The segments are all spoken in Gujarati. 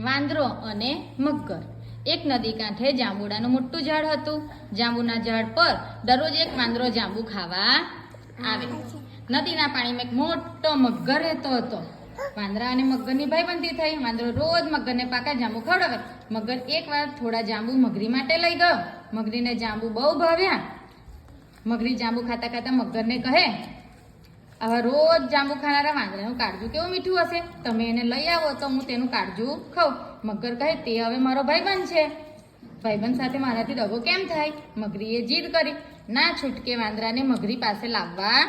વાંદરો અને મગર. એક નદી કાંઠે જાંબુડાનું મોટું ઝાડ હતું. જાંબુના ઝાડ પર દરરોજ એક વાંદરો જાંબુ ખાવા આવે. નદીના પાણીમાં એક મોટો મગર રહેતો હતો. વાંદરા અને મગરની ભાઈબંધી થઈ. વાંદરો રોજ મગરને પાકા જાંબુ ખવડાવે. મગર એકવાર થોડા જાંબુ મગરી માટે લઈ ગયો. મગરીને જાંબુ બહુ ભાવ્યા. મગરી જાંબુ ખાતા ખાતા મગરને કહે, આવા રોજ જાંબુ ખાનારા વાંદરાનું કાળજું કેવું મીઠું હશે, તમે એને લઈ આવો તો હું તેનું કાળજું ખાઉં. મગર કહે, તે હવે મારો ભાઈબંધ છે, ભાઈબંધ સાથે મારાથી દગો કેમ થાય. મગરીએ જીદ કરી. ના છૂટકે વાંદરાને મગરી પાસે લાવવા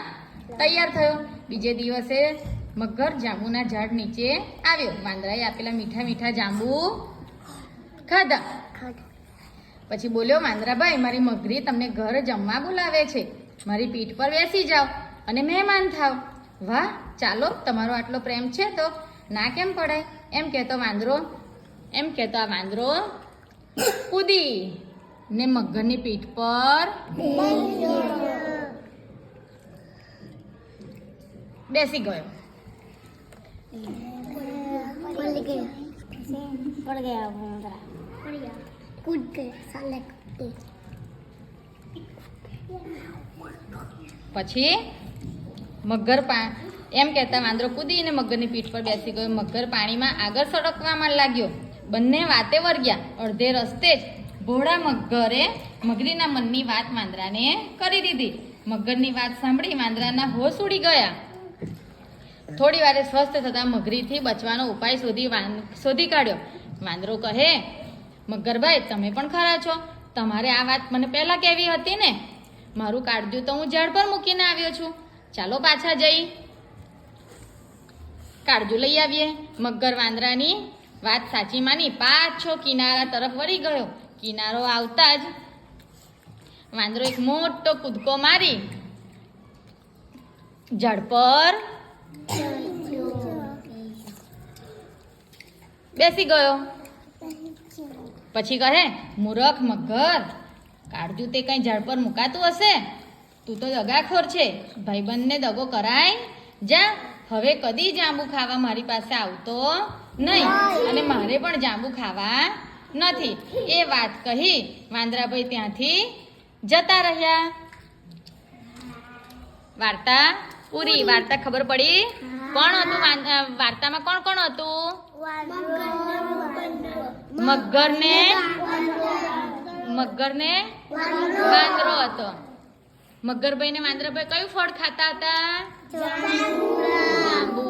તૈયાર થયો. બીજે દિવસે મગર જાંબુના ઝાડ નીચે આવ્યો. વાંદરાએ આપેલા મીઠા મીઠા જાંબુ ખાધા. પછી બોલ્યો, વાંદરાભાઈ, મારી મગરી તમને ઘર જમવા બોલાવે છે, મારી પીઠ પર બેસી જાઓ અને મહેમાન થાવ. વાહ, ચાલો, તમારો આટલો પ્રેમ છે તો ના કેમ પડાય. એમ કહેતો આ વાંદરો કૂદી ને મગરની પીઠ પર બેસી ગયો. પછી મગર એમ કહેતા વાંદરો કૂદીને મગરની પીઠ પર બેસી ગયો. મગર પાણીમાં આગળ સળગવામાં લાગ્યો. બંને વાતે વર્ગ્યા. અડધે રસ્તે જ ભોળા મગરે મગરીના મનની વાત વાંદરાને કરી દીધી. મગરની વાત સાંભળી વાંદરાના હોશ ઉડી ગયા. થોડી વારે સ્વસ્થ થતા મગરીથી બચવાનો ઉપાય શોધી કાઢ્યો. વાંદરો કહે, મગરભાઈ, તમે પણ ખરા છો, તમારે આ વાત મને પહેલા કહેવી હતી ને. મારું કાળજું તો હું ઝાડ પર મૂકીને આવ્યો છું. ચાલો પાછા જઈ કાળજું લઈ આવીએ. મગર વાંદરાની વાત સાચી માની પાછો કિનારા તરફ વળી ગયો. કિનારો આવતા જ વાંદરો એક મોટો કૂદકો મારી ઝાડ પર બેસી ગયો. પછી કહે, મૂરખ મગર, કાળજું તે કઈ ઝાડ પર મુકાતું હશે, તું તો દગાખોર છે, ભાઈબંધને દગો કરાય. જા, હવે કદી જાંબુ ખાવા મારી પાસે આવતો નહીં, અને મારે પણ જાંબુ ખાવા નથી. એ વાત કહી વાંદરાભાઈ ત્યાંથી જતા રહ્યા. વાર્તા પૂરી. વાર્તા ખબર પડી? કોણ હતું વાર્તામાં? કોણ કોણ હતું? મગરને વાંદરો હતો. મગરભાઈ ને વાંદરાભાઈ કયું ફળ ખાતા હતા? જાંબુ.